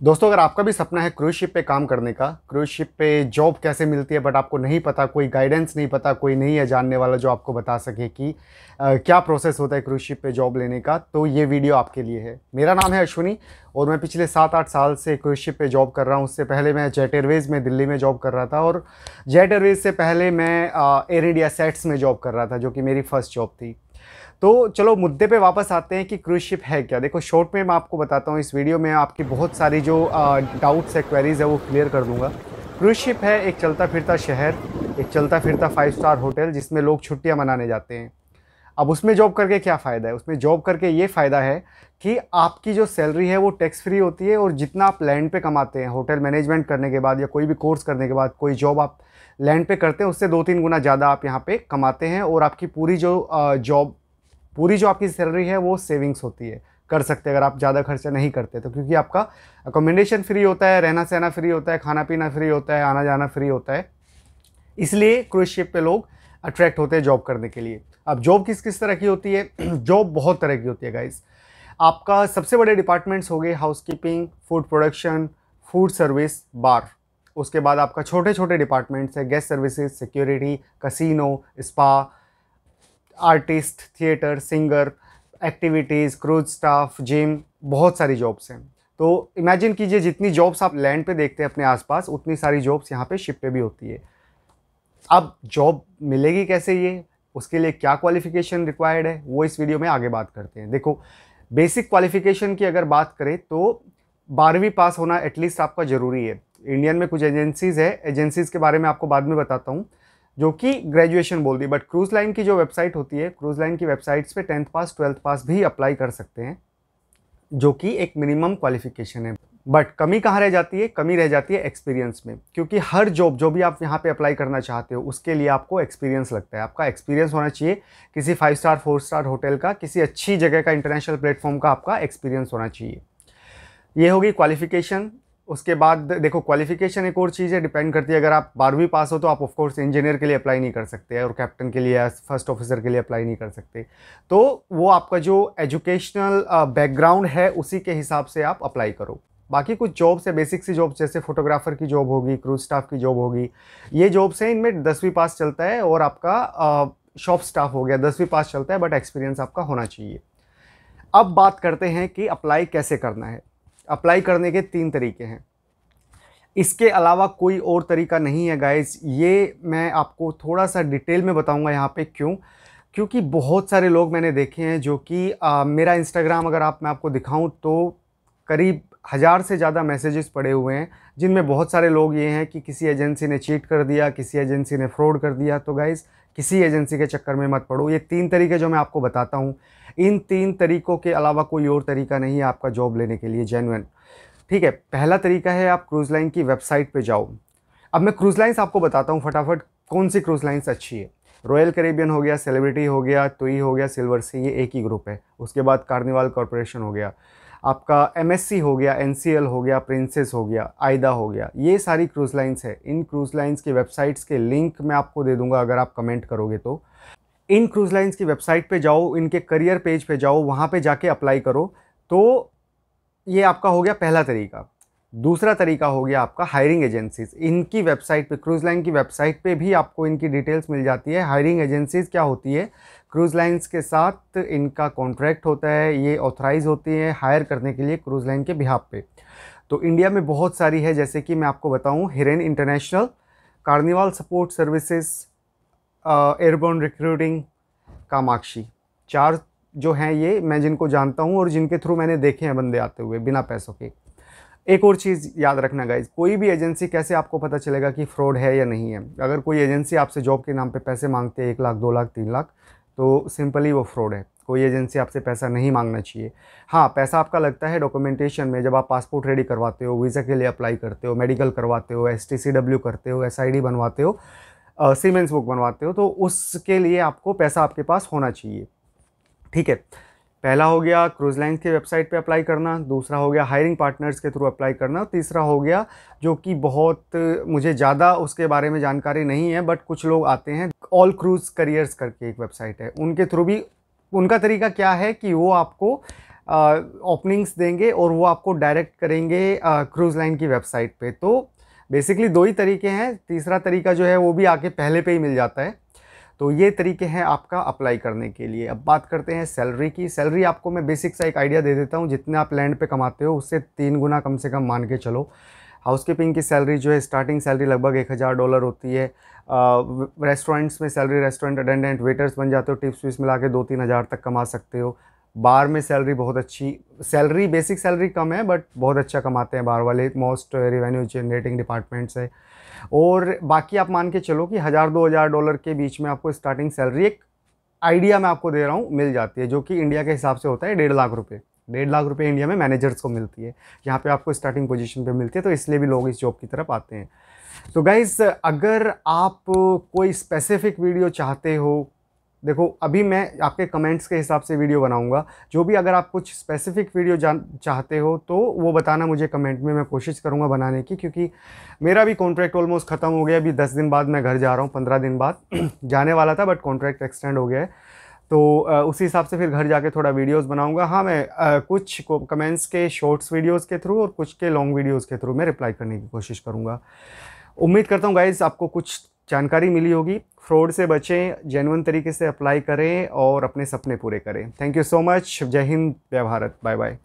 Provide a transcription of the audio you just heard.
दोस्तों, अगर आपका भी सपना है क्रूज़ शिप पे काम करने का, क्रूज़ शिप पे जॉब कैसे मिलती है बट आपको नहीं पता, कोई गाइडेंस नहीं पता, कोई नहीं है जानने वाला जो आपको बता सके कि क्या प्रोसेस होता है क्रूज़ शिप पे जॉब लेने का, तो ये वीडियो आपके लिए है। मेरा नाम है अश्विनी और मैं पिछले 7-8 साल से क्रूज़ शिप पे जॉब कर रहा हूँ। उससे पहले मैं जेट एयरवेज़ में दिल्ली में जॉब कर रहा था और जेट एयरवेज़ से पहले मैं एयर इंडिया सेट्स में जॉब कर रहा था, जो कि मेरी फर्स्ट जॉब थी। तो चलो मुद्दे पे वापस आते हैं कि क्रूज़ शिप है क्या। देखो, शॉर्ट में मैं आपको बताता हूँ, इस वीडियो में आपकी बहुत सारी जो डाउट्स है, क्वेरीज है, वो क्लियर कर दूंगा। क्रूज़ शिप है एक चलता फिरता शहर, एक चलता फिरता 5 स्टार होटल जिसमें लोग छुट्टियां मनाने जाते हैं। अब उसमें जॉब करके क्या फ़ायदा है? उसमें जॉब करके ये फ़ायदा है कि आपकी जो सैलरी है वो टैक्स फ्री होती है और जितना आप लैंड पे कमाते हैं होटल मैनेजमेंट करने के बाद या कोई भी कोर्स करने के बाद, कोई जॉब आप लैंड पे करते हैं, उससे 2-3 गुना ज़्यादा आप यहाँ पे कमाते हैं और आपकी पूरी जो आपकी सैलरी है वो सेविंग्स होती है, कर सकते हैं अगर आप ज़्यादा खर्चा नहीं करते तो, क्योंकि आपका अकोमोडेशन फ्री होता है, रहना सहना फ्री होता है, खाना पीना फ्री होता है, आना जाना फ्री होता है। इसलिए क्रूज शिप पे लोग अट्रैक्ट होते हैं जॉब करने के लिए। अब जॉब किस किस तरह की होती है? जॉब बहुत तरह की होती है गाइस। आपका सबसे बड़े डिपार्टमेंट्स हो गए housekeeping, food production, food service, bar. उसके बाद आपका छोटे छोटे डिपार्टमेंट्स है, guest services, security, casino, spa, artist, theatre, singer, activities, cruise staff, gym, बहुत सारी जॉब्स हैं। तो इमेजिन कीजिए जितनी जॉब्स आप लैंड पे देखते हैं अपने आसपास, उतनी सारी जॉब्स यहाँ पे शिप पे भी होती है। अब जॉब मिलेगी कैसे, ये उसके लिए क्या क्वालिफिकेशन रिक्वायर्ड है, वो इस वीडियो में आगे बात करते हैं। देखो, बेसिक क्वालिफिकेशन की अगर बात करें तो 12वीं पास होना एटलीस्ट आपका ज़रूरी है। इंडियन में कुछ एजेंसीज़ है, एजेंसीज़ के बारे में आपको बाद में बताता हूँ, जो कि ग्रेजुएशन बोल दी। बट क्रूज़ लाइन की जो वेबसाइट होती है, क्रूज़ लाइन की वेबसाइट्स पे 10th पास 12th पास भी अप्लाई कर सकते हैं, जो कि एक मिनिमम क्वालिफिकेशन है। बट कमी कहाँ रह जाती है? कमी रह जाती है एक्सपीरियंस में, क्योंकि हर जॉब जो भी आप यहाँ पे अप्लाई करना चाहते हो उसके लिए आपको एक्सपीरियंस लगता है। आपका एक्सपीरियंस होना चाहिए किसी 5 स्टार 4 स्टार होटल का, किसी अच्छी जगह का, इंटरनेशनल प्लेटफॉर्म का आपका एक्सपीरियंस होना चाहिए। ये होगी क्वालिफिकेशन। उसके बाद देखो, क्वालिफिकेशन एक और चीज़ है, डिपेंड करती है। अगर आप 12वीं पास हो तो आप ऑफ कोर्स इंजीनियर के लिए अप्लाई नहीं कर सकते और कैप्टन के लिए या फर्स्ट ऑफिसर के लिए अप्लाई नहीं कर सकते। तो वो आपका जो एजुकेशनल बैकग्राउंड है उसी के हिसाब से आप अप्लाई करो। बाकी कुछ जॉब्स है, बेसिक सी जॉब्स, जैसे फोटोग्राफर की जॉब होगी, क्रूज स्टाफ की जॉब होगी, ये जॉब्स हैं, इनमें 10वीं पास चलता है और आपका शॉप स्टाफ हो गया 10वीं पास चलता है, बट एक्सपीरियंस आपका होना चाहिए। अब बात करते हैं कि अप्लाई कैसे करना है। अप्लाई करने के 3 तरीके हैं, इसके अलावा कोई और तरीका नहीं है गाइस। ये मैं आपको थोड़ा सा डिटेल में बताऊंगा यहाँ पे, क्योंकि बहुत सारे लोग मैंने देखे हैं जो कि मेरा इंस्टाग्राम अगर मैं आपको दिखाऊं तो करीब 1000 से ज़्यादा मैसेजेस पड़े हुए हैं, जिनमें बहुत सारे लोग ये हैं कि किसी एजेंसी ने चीट कर दिया, किसी एजेंसी ने फ्रॉड कर दिया। तो गाइस, किसी एजेंसी के चक्कर में मत पड़ो। ये 3 तरीके जो मैं आपको बताता हूँ, इन 3 तरीकों के अलावा कोई और तरीका नहीं है आपका जॉब लेने के लिए जेन्युइन। ठीक है, पहला तरीका है आप क्रूज़ लाइन की वेबसाइट पे जाओ। अब मैं क्रूज़ लाइन्स आपको बताता हूँ फटाफट, कौन सी क्रूज़ लाइन्स अच्छी है। रॉयल कैरेबियन हो गया, सेलिब्रिटी हो गया, तुई हो गया, सिल्वर सी, ये एक ही ग्रुप है। उसके बाद कार्निवाल कॉरपोरेशन हो गया, आपका एमएससी हो गया, एनसीएल हो गया, प्रिंसेस हो गया, आइडा हो गया, ये सारी क्रूज़ लाइन्स है। इन क्रूज़ लाइन्स की वेबसाइट्स के लिंक मैं आपको दे दूंगा अगर आप कमेंट करोगे तो। इन क्रूज़ लाइन्स की वेबसाइट पे जाओ, इनके करियर पेज पे जाओ, वहाँ पे जाके अप्लाई करो। तो ये आपका हो गया पहला तरीका। दूसरा तरीका हो गया आपका हायरिंग एजेंसीज। इनकी वेबसाइट पे, क्रूज़ लाइन की वेबसाइट पे भी आपको इनकी डिटेल्स मिल जाती है। हायरिंग एजेंसीज क्या होती है? क्रूज़ लाइन्स के साथ इनका कॉन्ट्रैक्ट होता है, ये ऑथराइज होती है हायर करने के लिए क्रूज़ लाइन के बिहाफ पे। तो इंडिया में बहुत सारी है, जैसे कि मैं आपको बताऊँ, Hiren international, carnival support services, airborne recruiting, Kamakshi. 4 जो हैं ये मैं जिनको जानता हूँ और जिनके थ्रू मैंने देखे हैं बंदे आते हुए बिना पैसों के। एक और चीज़ याद रखना गाइज, कोई भी एजेंसी कैसे आपको पता चलेगा कि फ्रॉड है या नहीं है? अगर कोई एजेंसी आपसे जॉब के नाम पे पैसे मांगते हैं 1 लाख 2 लाख 3 लाख, तो सिंपली वो फ्रॉड है। कोई एजेंसी आपसे पैसा नहीं मांगना चाहिए। हाँ, पैसा आपका लगता है डॉक्यूमेंटेशन में, जब आप पासपोर्ट रेडी करवाते हो, वीज़ा के लिए अप्लाई करते हो, मेडिकल करवाते हो, STCW करते हो, SID बनवाते हो, सीमेंस बुक बनवाते हो, तो उसके लिए आपको पैसा आपके पास होना चाहिए। ठीक है, पहला हो गया क्रूज़ लाइन की वेबसाइट पे अप्लाई करना, दूसरा हो गया हायरिंग पार्टनर्स के थ्रू अप्लाई करना, तीसरा हो गया जो कि बहुत मुझे ज़्यादा उसके बारे में जानकारी नहीं है, बट कुछ लोग आते हैं, ऑल क्रूज़ करियर्स करके एक वेबसाइट है, उनके थ्रू भी। उनका तरीका क्या है कि वो आपको ओपनिंग्स देंगे और वो आपको डायरेक्ट करेंगे क्रूज़ लाइन की वेबसाइट पे। तो बेसिकली 2 ही तरीके हैं, तीसरा तरीका जो है वो भी आके पहले पे ही मिल जाता है। तो ये तरीके हैं आपका अप्लाई करने के लिए। अब बात करते हैं सैलरी की। सैलरी आपको मैं बेसिक सा एक आइडिया दे देता हूँ, जितने आप लैंड पे कमाते हो उससे 3 गुना कम से कम मान के चलो। हाउसकीपिंग की सैलरी जो है, स्टार्टिंग सैलरी लगभग $1000 होती है। रेस्टोरेंट्स में सैलरी, रेस्टोरेंट अटेंडेंट, वेटर्स बन जाते हो, टिप्स विप्स मिला के 2-3 हज़ार तक कमा सकते हो। बार में सैलरी बहुत अच्छी, सैलरी बेसिक सैलरी कम है बट बहुत अच्छा कमाते हैं बार वाले, मोस्ट रेवेन्यू जनरेटिंग डिपार्टमेंट्स है। और बाकी आप मान के चलो कि $1000-2000 के बीच में आपको स्टार्टिंग सैलरी, एक आइडिया मैं आपको दे रहा हूँ, मिल जाती है, जो कि इंडिया के हिसाब से होता है 1.5 लाख रुपये। 1.5 लाख रुपये इंडिया में मैनेजर्स को मिलती है, यहाँ पे आपको स्टार्टिंग पोजीशन पे मिलती है, तो इसलिए भी लोग इस जॉब की तरफ आते हैं। तो गाइस, अगर आप कोई स्पेसिफिक वीडियो चाहते हो, देखो अभी मैं आपके कमेंट्स के हिसाब से वीडियो बनाऊंगा, जो भी अगर आप कुछ स्पेसिफिक वीडियो चाहते हो तो वो बताना मुझे कमेंट में, मैं कोशिश करूंगा बनाने की, क्योंकि मेरा भी कॉन्ट्रैक्ट ऑलमोस्ट ख़त्म हो गया। अभी 10 दिन बाद मैं घर जा रहा हूँ, 15 दिन बाद जाने वाला था बट कॉन्ट्रैक्ट एक्सटेंड हो गया है। तो उसी हिसाब से फिर घर जाके थोड़ा वीडियोस बनाऊंगा। हाँ, मैं कुछ कमेंट्स के शॉर्ट्स वीडियोस के थ्रू और कुछ के लॉन्ग वीडियोस के थ्रू मैं रिप्लाई करने की कोशिश करूंगा। उम्मीद करता हूँ गाइस आपको कुछ जानकारी मिली होगी। फ्रॉड से बचें, जेन्युइन तरीके से अप्लाई करें और अपने सपने पूरे करें। Thank you so much. जय हिंद, जय भारत, बाय बाय।